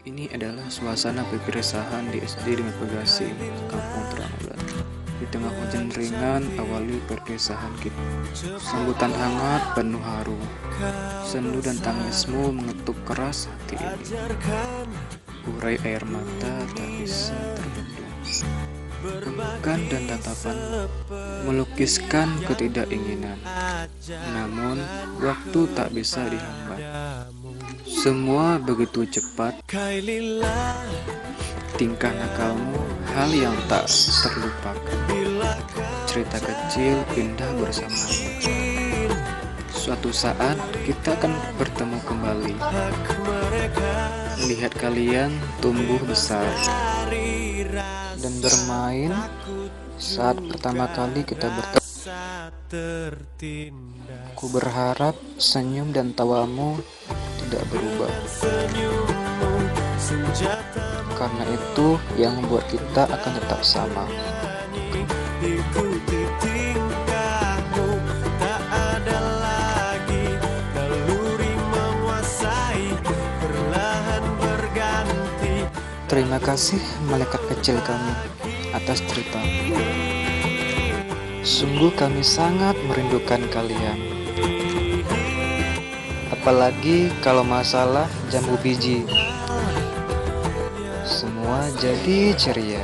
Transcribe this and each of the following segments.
Ini adalah suasana perpisahan di SD dengan Pegasi, Kampung Terangbulan. Di tengah hujan ringan, awali perpisahan kita. Sambutan hangat penuh haru. Sendu dan tangismu mengetuk keras hati ini. Urai air mata tak bisa terbendung. Pelukan dan tatapan melukiskan ketidakinginan. Namun, waktu tak bisa dihambat. Semua begitu cepat. Tingkah nakalmu, hal yang tak terlupakan. Cerita kecil indah bersamamu. Suatu saat kita akan bertemu kembali. Melihat kalian tumbuh besar dan bermain saat pertama kali kita bertemu. Ku berharap senyum dan tawamu tidak berubah. Karena itu yang membuat kita akan tetap sama. Terima kasih malaikat kecil kami atas cerita. Sungguh kami sangat merindukan kalian. Apalagi kalau masalah jambu biji. Semua jadi ceria.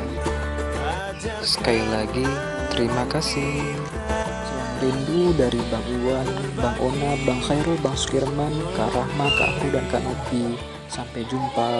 Sekali lagi terima kasih. Rindu dari Bang Iwan, Bang Ona, Bang Khairul, Bang Sukirman, Kak Rahma, Kak Aku, dan Kak Nopi. Sampai jumpa.